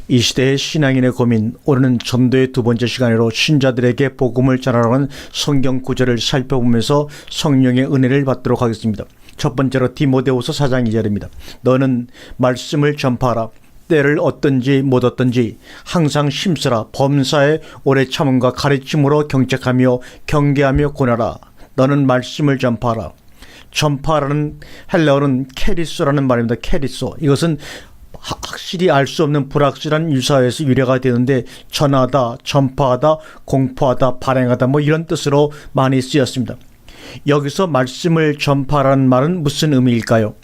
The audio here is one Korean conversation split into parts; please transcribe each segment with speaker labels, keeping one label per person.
Speaker 1: 이 시대의 신앙인의 고민, 오늘은 전도의 두 번째 시간으로 신자들에게 복음을 전하라는 성경 구절을 살펴보면서 성령의 은혜를 받도록 하겠습니다. 첫 번째로 디모데후서 4장 2절입니다. 너는 말씀을 전파하라. 때를 얻든지 못 얻든지 항상 힘쓰라. 범사에 오래 참음과 가르침으로 경책하며 경계하며 권하라. 너는 말씀을 전파하라. 전파라는 헬라어는 케리소라는 말입니다. 케리소. 이것은 확실히 알 수 없는 불확실한 유사어에서 유래가 되는데 전하다, 전파하다, 공포하다, 발행하다 이런 뜻으로 많이 쓰였습니다. 여기서 말씀을 전파라는 말은 무슨 의미일까요?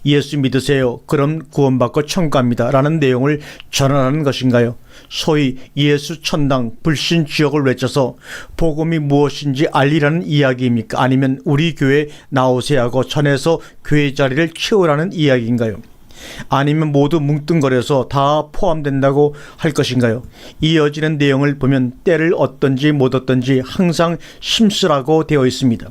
Speaker 1: 예수 믿으세요. 그럼 구원받고 천국갑니다. 라는 내용을 전하라는 것인가요? 소위 예수 천당 불신 지옥을 외쳐서 복음이 무엇인지 알리라는 이야기입니까? 아니면 우리 교회 나오세요 하고 전해서 교회 자리를 채우라는 이야기인가요? 아니면 모두 뭉뚱거려서 다 포함된다고 할 것인가요? 이어지는 내용을 보면 때를 얻든지 못 얻든지 항상 힘쓰라고 되어 있습니다.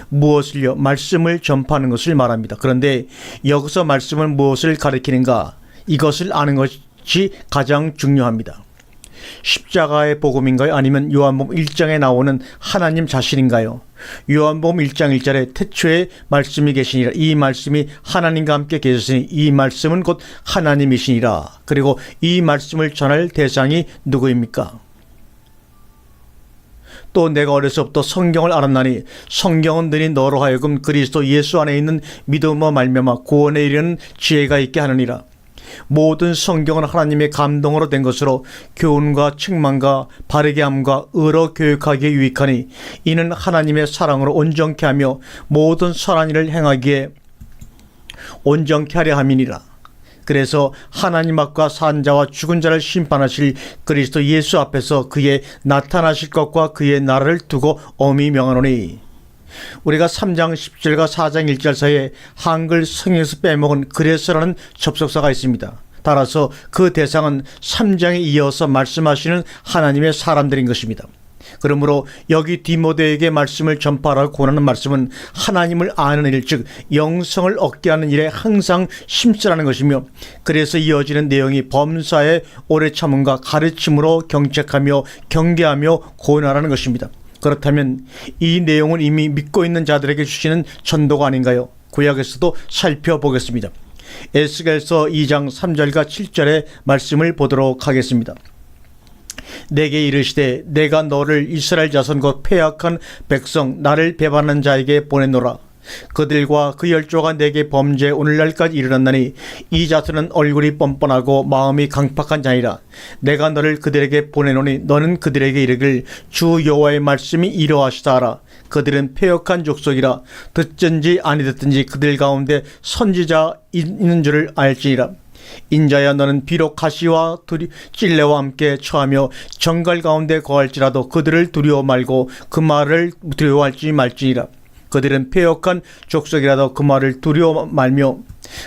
Speaker 1: 무엇을요? 말씀을 전파하는 것을 말합니다. 그런데 여기서 말씀은 무엇을 가리키는가? 이것을 아는 것이 가장 중요합니다. 십자가의 복음인가요? 아니면 요한복음 1장에 나오는 하나님 자신인가요? 요한복음 1장 1절에 태초에 말씀이 계시니라. 이 말씀이 하나님과 함께 계셨으니 이 말씀은 곧 하나님이시니라. 그리고 이 말씀을 전할 대상이 누구입니까? 또 내가 어려서부터 성경을 알았나니 성경은 능히 너로 하여금 그리스도 예수 안에 있는 믿음으로 말미암아 구원에 이르는 지혜가 있게 하느니라. 모든 성경은 하나님의 감동으로 된 것으로 교훈과 책망과 바르게 함과 의로 교육하기에 유익하니 이는 하나님의 사랑으로 온전케 하며 모든 선한 일을 행하기에 온전케 하려 함이니라. 그래서 하나님 앞과 산 자와 죽은 자를 심판하실 그리스도 예수 앞에서 그의 나타나실 것과 그의 나라를 두고 엄히 명하노니. 우리가 3장 10절과 4장 1절 사이에 한글 성경에서 빼먹은 그래서라는 접속사가 있습니다. 따라서 그 대상은 3장에 이어서 말씀하시는 하나님의 사람들인 것입니다. 그러므로 여기 디모데에게 말씀을 전파하라고 권하는 말씀은 하나님을 아는 일, 즉 영성을 얻게 하는 일에 항상 힘쓰라는 것이며, 그래서 이어지는 내용이 범사에 오래 참음과 가르침으로 경책하며 경계하며 고난하라는 것입니다. 그렇다면 이 내용은 이미 믿고 있는 자들에게 주시는 전도가 아닌가요? 구약에서도 살펴보겠습니다. 에스겔서 2장 3절과 7절의 말씀을 보도록 하겠습니다. 내게 이르시되 내가 너를 이스라엘 자손 곧 패역한 백성 나를 배반하는 자에게 보내노라. 그들과 그 열조가 내게 범죄 오늘날까지 이르렀나니 이 자손은 얼굴이 뻔뻔하고 마음이 강팍한 자니라. 내가 너를 그들에게 보내노니 너는 그들에게 이르길 주 여호와의 말씀이 이러하시다 하라. 그들은 패역한 족속이라. 듣든지 아니 듣든지 그들 가운데 선지자 있는 줄을 알지니라. 인자야 너는 비록 가시와 찔레와 함께 처하며 정갈 가운데 거할지라도 그들을 두려워 말고 그 말을 두려워할지 말지니라. 그들은 패역한 족속이라도 그 말을 두려워 말며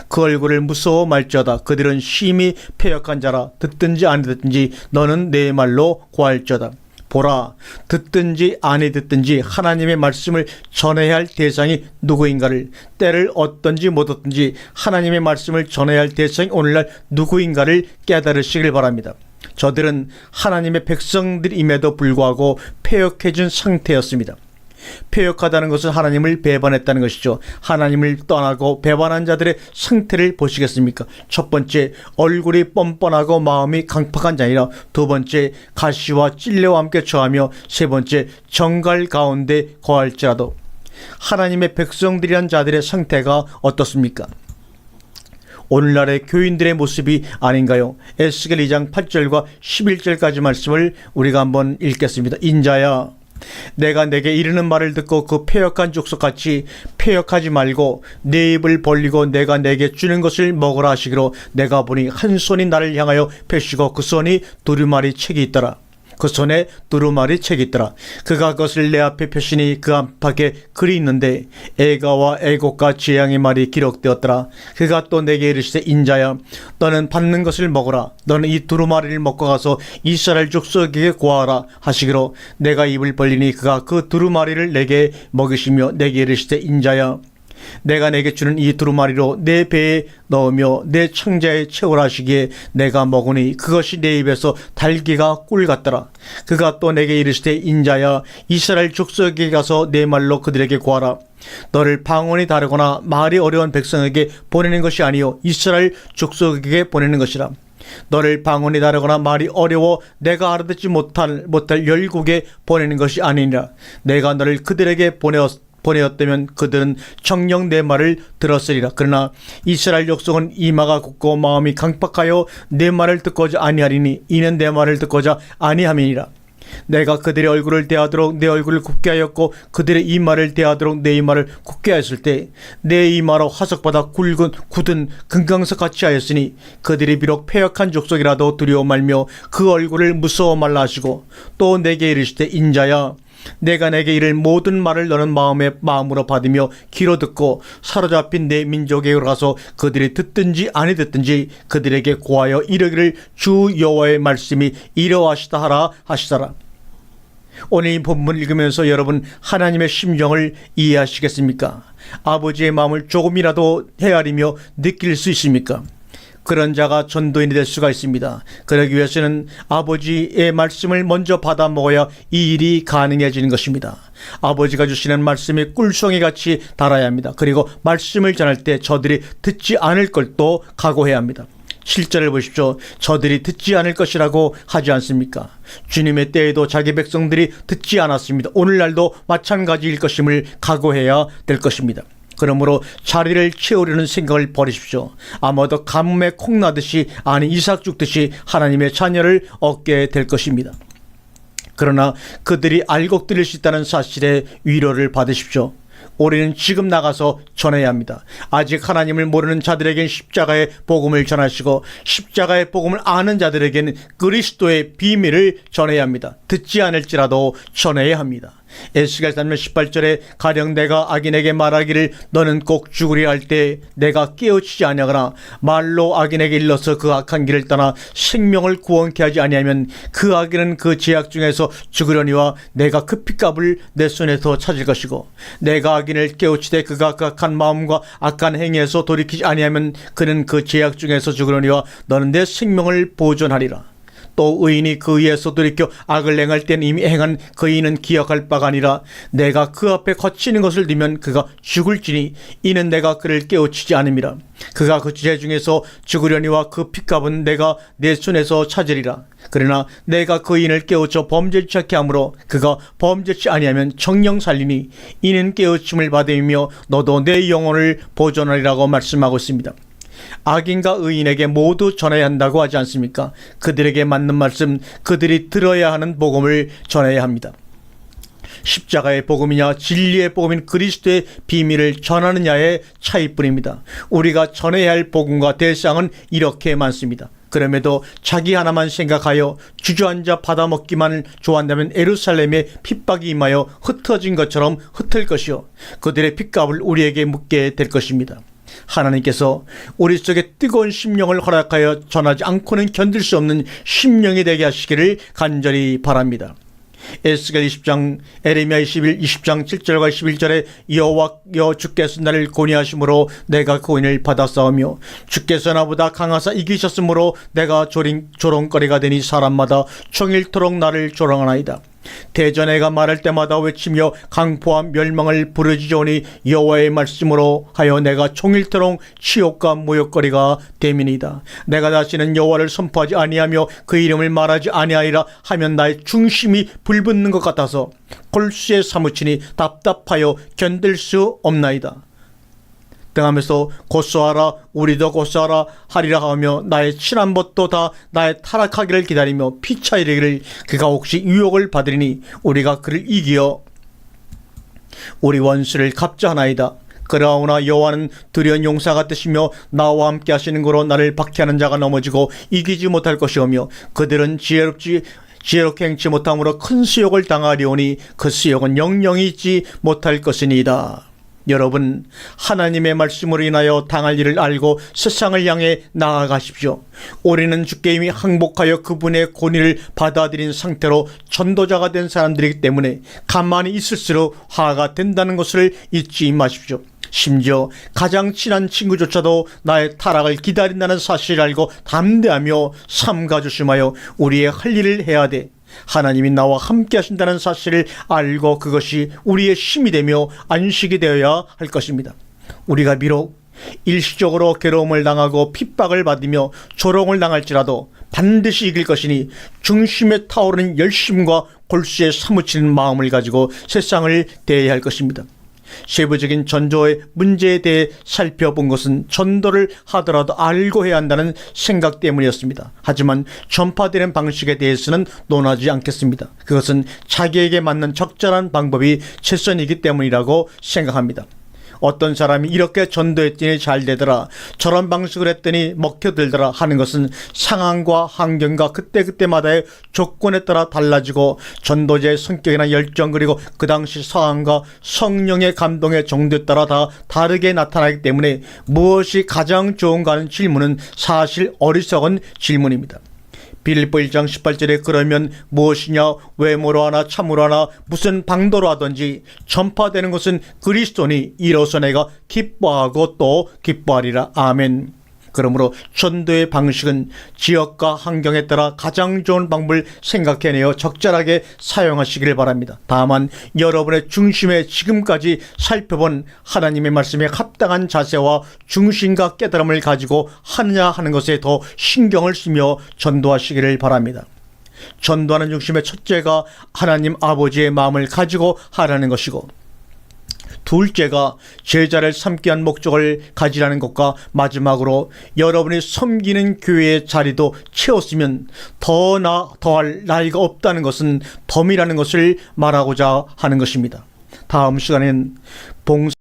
Speaker 1: 그 얼굴을 무서워 말지어다. 그들은 심히 패역한 자라. 듣든지 아니 듣든지 너는 내 말로 고할지어다. 보라, 듣든지 아니 듣든지 하나님의 말씀을 전해야 할 대상이 누구인가를, 때를 얻든지 못 얻든지 하나님의 말씀을 전해야 할 대상이 오늘날 누구인가를 깨달으시길 바랍니다. 저들은 하나님의 백성들임에도 불구하고 패역해진 상태였습니다. 패역하다는 것은 하나님을 배반했다는 것이죠. 하나님을 떠나고 배반한 자들의 상태를 보시겠습니까? 첫 번째, 얼굴이 뻔뻔하고 마음이 강팍한 자니라. 두 번째, 가시와 찔레와 함께 처하며 세 번째, 정갈 가운데 거할지라도. 하나님의 백성들이란 자들의 상태가 어떻습니까? 오늘날의 교인들의 모습이 아닌가요? 에스겔 2장 8절과 11절까지 말씀을 우리가 한번 읽겠습니다. 인자야 내가 내게 이르는 말을 듣고 그 패역한 족속같이 패역하지 말고 내 입을 벌리고 내가 내게 주는 것을 먹으라 하시기로 내가 보니 한 손이 나를 향하여 펴시고 그 손이 두루마리 책이 있더라. 그 손에 두루마리 책이 있더라. 그가 그것을 내 앞에 펴시니 그 안팎에 글이 있는데 애가와 애곡과 재앙의 말이 기록되었더라. 그가 또 내게 이르시되 인자야 너는 받는 것을 먹으라. 너는 이 두루마리를 먹고 가서 이스라엘 족속에게 고하라 하시기로 내가 입을 벌리니 그가 그 두루마리를 내게 먹이시며 내게 이르시되 인자야 내가 내게 주는 이 두루마리로 내 배에 넣으며 내 창자에 채우라 하시기에 내가 먹으니 그것이 내 입에서 달기가 꿀 같더라. 그가 또 내게 이르시되 인자야 이스라엘 족속에게 가서 내 말로 그들에게 고하라. 너를 방언이 다르거나 말이 어려운 백성에게 보내는 것이 아니요 이스라엘 족속에게 보내는 것이라. 너를 방언이 다르거나 말이 어려워 내가 알아듣지 못할 열국에 보내는 것이 아니니라. 내가 너를 그들에게 보내었다면 그들은 정녕 내 말을 들었으리라. 그러나 이스라엘 족속은 이마가 굽고 마음이 강팍하여 내 말을 듣고자 아니하리니 이는 내 말을 듣고자 아니함이니라. 내가 그들의 얼굴을 대하도록 내 얼굴을 굽게 하였고 그들의 이마를 대하도록 내 이마를 굽게 하였을 때 내 이마로 화석보다 굳은 금강석 같이 하였으니 그들이 비록 패역한 족속이라도 두려워 말며 그 얼굴을 무서워 말라 하시고 또 내게 이르시되 인자야 내가 내게 이를 모든 말을 너는 마음으로 받으며 귀로 듣고 사로잡힌 내 민족에게 가서 그들이 듣든지 아니 듣든지 그들에게 고하여 이르기를 주 여호와의 말씀이 이러하시다 하라 하시더라. 오늘 이 본문을 읽으면서 여러분 하나님의 심정을 이해하시겠습니까? 아버지의 마음을 조금이라도 헤아리며 느낄 수 있습니까? 그런 자가 전도인이 될 수가 있습니다. 그러기 위해서는 아버지의 말씀을 먼저 받아 먹어야 이 일이 가능해지는 것입니다. 아버지가 주시는 말씀이 꿀송이같이 달아야 합니다. 그리고 말씀을 전할 때 저들이 듣지 않을 걸 또 각오해야 합니다. 7절을 보십시오. 저들이 듣지 않을 것이라고 하지 않습니까? 주님의 때에도 자기 백성들이 듣지 않았습니다. 오늘날도 마찬가지일 것임을 각오해야 될 것입니다. 그러므로 자리를 채우려는 생각을 버리십시오. 아마도 가뭄에 콩나듯이 아니 이삭 죽듯이 하나님의 자녀를 얻게 될 것입니다. 그러나 그들이 알곡 들릴 수 있다는 사실에 위로를 받으십시오. 우리는 지금 나가서 전해야 합니다. 아직 하나님을 모르는 자들에겐 십자가의 복음을 전하시고 십자가의 복음을 아는 자들에게는 그리스도의 비밀을 전해야 합니다. 듣지 않을지라도 전해야 합니다. 에스겔 3장 18절에 가령 내가 악인에게 말하기를 너는 꼭 죽으리라 할 때 내가 깨우치지 아니하거나 말로 악인에게 일러서 그 악한 길을 떠나 생명을 구원케 하지 아니하면 그 악인은 그 죄악 중에서 죽으려니와 내가 그 핏값을 내 손에서 찾을 것이고 내가 악인을 깨우치되 그가 그 악한 마음과 악한 행위에서 돌이키지 아니하면 그는 그 죄악 중에서 죽으려니와 너는 내 생명을 보존하리라. 또 의인이 그 의에서 돌이켜 악을 행할 때는 이미 행한 그 의인은 기억할 바가 아니라 내가 그 앞에 거치는 것을 두면 그가 죽을지니 이는 내가 그를 깨우치지 않음이라. 그가 그 죄 중에서 죽으려니와 그 핏값은 내가 내 손에서 찾으리라. 그러나 내가 그 의인을 깨우쳐 범죄치 않게 하므로 그가 범죄치 아니하면 정령 살리니 이는 깨우침을 받으며 너도 내 영혼을 보존하리라고 말씀하고 있습니다. 악인과 의인에게 모두 전해야 한다고 하지 않습니까? 그들에게 맞는 말씀, 그들이 들어야 하는 복음을 전해야 합니다. 십자가의 복음이냐 진리의 복음인 그리스도의 비밀을 전하느냐의 차이뿐입니다. 우리가 전해야 할 복음과 대상은 이렇게 많습니다. 그럼에도 자기 하나만 생각하여 주저앉아 받아먹기만 좋아한다면 예루살렘에 핍박이 임하여 흩어진 것처럼 흩을 것이요 그들의 핏값을 우리에게 묻게 될 것입니다. 하나님께서 우리 속에 뜨거운 심령을 허락하여 전하지 않고는 견딜 수 없는 심령이 되게 하시기를 간절히 바랍니다. 에스겔 20장, 에레미야 20장 7절과 11절에 여호와 주께서 나를 권위하심으로 내가 그 권위를 받았사오며 주께서 나보다 강하사 이기셨으므로 내가 조롱거리가 되니 사람마다 종일토록 나를 조롱하나이다. 대전에가 말할 때마다 외치며 강포와 멸망을 부르짖으니 여호와의 말씀으로 하여 내가 종일토록 치욕과 모욕거리가 됨이니이다. 내가 다시는 여호와를 선포하지 아니하며 그 이름을 말하지 아니하리라 하면 나의 중심이 불붙는 것 같아서 골수에 사무치니 답답하여 견딜 수 없나이다. 등하면서 고소하라 우리도 고소하라 하리라 하며 나의 친한 벗도 다 나의 타락하기를 기다리며 피차 이르기를 그가 혹시 유혹을 받으리니 우리가 그를 이기어 우리 원수를 갚자하나이다. 그러나 여호와는 두려운 용사 같으시며 나와 함께 하시는 거로 나를 박해하는 자가 넘어지고 이기지 못할 것이오며 그들은 지혜롭게 행치 못함으로 큰 수욕을 당하리오니 그 수욕은 영영이 있지 못할 것이니이다. 여러분, 하나님의 말씀으로 인하여 당할 일을 알고 세상을 향해 나아가십시오. 우리는 주께 이미 항복하여 그분의 권위를 받아들인 상태로 전도자가 된 사람들이기 때문에 가만히 있을수록 화가 된다는 것을 잊지 마십시오. 심지어 가장 친한 친구조차도 나의 타락을 기다린다는 사실을 알고 담대하며 삼가 조심하여 우리의 할 일을 해야 돼. 하나님이 나와 함께 하신다는 사실을 알고 그것이 우리의 힘이 되며 안식이 되어야 할 것입니다. 우리가 비록 일시적으로 괴로움을 당하고 핍박을 받으며 조롱을 당할지라도 반드시 이길 것이니 중심에 타오르는 열심과 골수에 사무치는 마음을 가지고 세상을 대해야 할 것입니다. 세부적인 전도의 문제에 대해 살펴본 것은 전도를 하더라도 알고 해야 한다는 생각 때문이었습니다. 하지만 전파되는 방식에 대해서는 논하지 않겠습니다. 그것은 자기에게 맞는 적절한 방법이 최선이기 때문이라고 생각합니다. 어떤 사람이 이렇게 전도했더니 잘 되더라, 저런 방식을 했더니 먹혀들더라 하는 것은 상황과 환경과 그때그때마다의 조건에 따라 달라지고 전도자의 성격이나 열정 그리고 그 당시 상황과 성령의 감동의 정도에 따라 다 다르게 나타나기 때문에 무엇이 가장 좋은가 하는 질문은 사실 어리석은 질문입니다. 빌립보 1장 18절에 그러면 무엇이냐, 외모로 하나 참으로 하나 무슨 방도로 하든지 전파되는 것은 그리스도니 이로써 내가 기뻐하고 또 기뻐하리라. 아멘. 그러므로 전도의 방식은 지역과 환경에 따라 가장 좋은 방법을 생각해내어 적절하게 사용하시기를 바랍니다. 다만 여러분의 중심에 지금까지 살펴본 하나님의 말씀에 합당한 자세와 중심과 깨달음을 가지고 하느냐 하는 것에 더 신경을 쓰며 전도하시기를 바랍니다. 전도하는 중심의 첫째가 하나님 아버지의 마음을 가지고 하라는 것이고, 둘째가 제자를 삼기 위한 목적을 가지라는 것과 마지막으로 여러분이 섬기는 교회의 자리도 채웠으면 더할 나이가 없다는 것은 덤이라는 것을 말하고자 하는 것입니다. 다음 시간엔 봉사